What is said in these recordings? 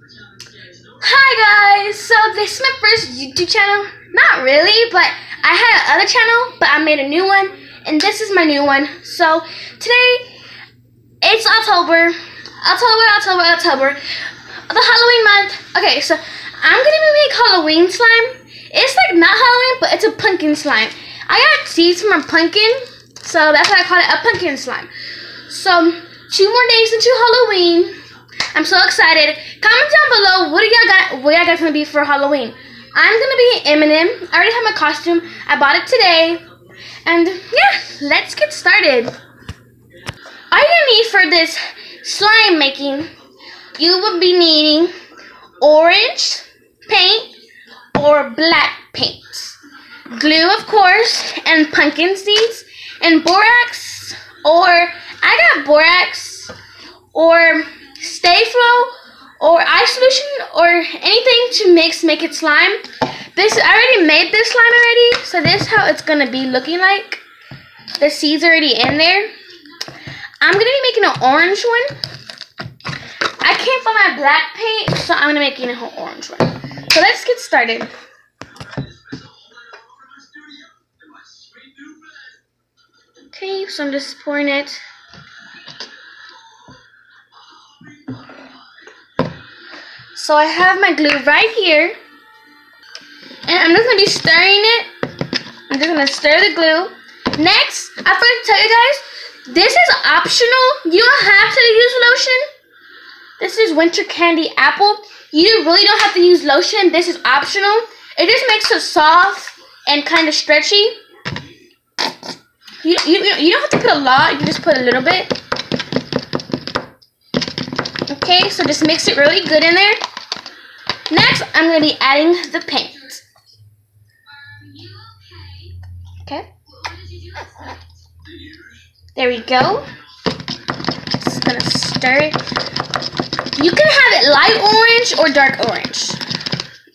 Hi guys, so this is my first YouTube channel. Not really, but I had another channel, but I made a new one, and this is my new one. So today, it's October, the Halloween month. Okay, so I'm gonna be making Halloween slime. It's like not Halloween, but it's a pumpkin slime. I got seeds from a pumpkin, so that's why I call it a pumpkin slime. So 2 more days into Halloween. I'm so excited. Comment down below what y'all guys gonna be for Halloween. I'm gonna be Eminem. I already have my costume. I bought it today. And yeah, let's get started. All you're gonna need for this slime making, you will be needing orange paint or black paint, glue of course, and pumpkin seeds, and borax, or I got borax, or Stay Flow, or eye solution, or anything to make it slime. I already made this slime already, so this is how it's gonna be looking like. The seeds are already in there. I'm gonna be making an orange one. I can't find my black paint, so I'm gonna make an orange one. So let's get started. Okay, so I'm just pouring it. So I have my glue right here, and I'm just going to be stirring it. I'm just going to stir the glue. Next, I forgot to tell you guys, this is optional. You don't have to use lotion. This is Winter Candy Apple. You really don't have to use lotion. This is optional. It just makes it soft and kind of stretchy. You don't have to put a lot. You can just put a little bit. Okay, so just mix it really good in there. Next, I'm going to be adding the paint. Okay. There we go. Just going to stir it. You can have it light orange or dark orange.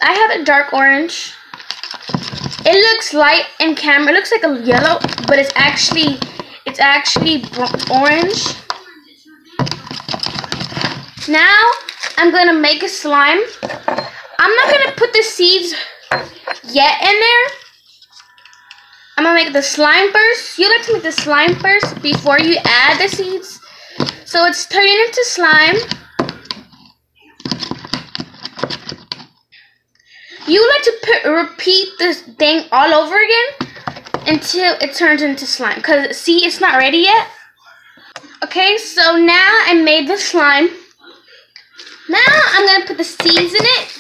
I have it dark orange. It looks light in camera. It looks like a yellow, but it's actually orange. Now, I'm going to make a slime. I'm not going to put the seeds yet in there. I'm going to make the slime first. You like to make the slime first before you add the seeds. So it's turning into slime. You like to repeat this thing all over again until it turns into slime. Because, see, it's not ready yet. Okay, so now I made the slime. Now I'm going to put the seeds in it.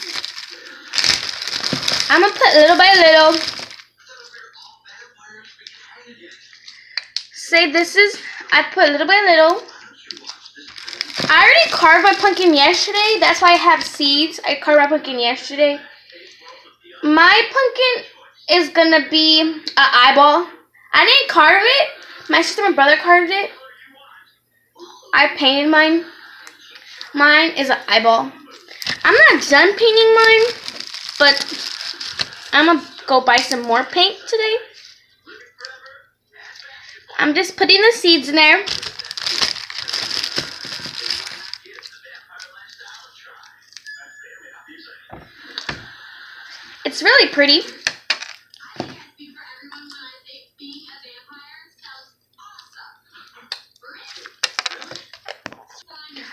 I'm going to put little by little. Say I put little by little. I already carved my pumpkin yesterday. That's why I have seeds. I carved my pumpkin yesterday. My pumpkin is going to be an eyeball. I didn't carve it. My sister and my brother carved it. I painted mine. Mine is an eyeball. I'm not done painting mine, but I'm going to go buy some more paint today. I'm just putting the seeds in there. It's really pretty.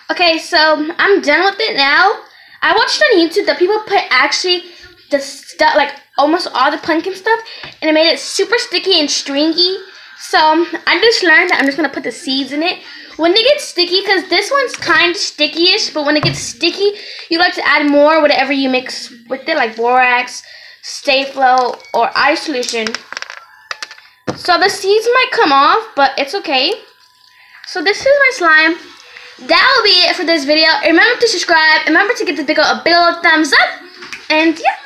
Okay, so I'm done with it now. I watched on YouTube that people put actually the stuff, like almost all the pumpkin stuff, and it made it super sticky and stringy. So I just learned that I'm just going to put the seeds in it. When it gets sticky, because this one's kind of sticky-ish, but when it gets sticky, you like to add more whatever you mix with it, like borax, Stay Flow, or eye solution. So the seeds might come off, but it's okay. So this is my slime. That will be it for this video. Remember to subscribe. Remember to give the video a big old thumbs up. And yeah.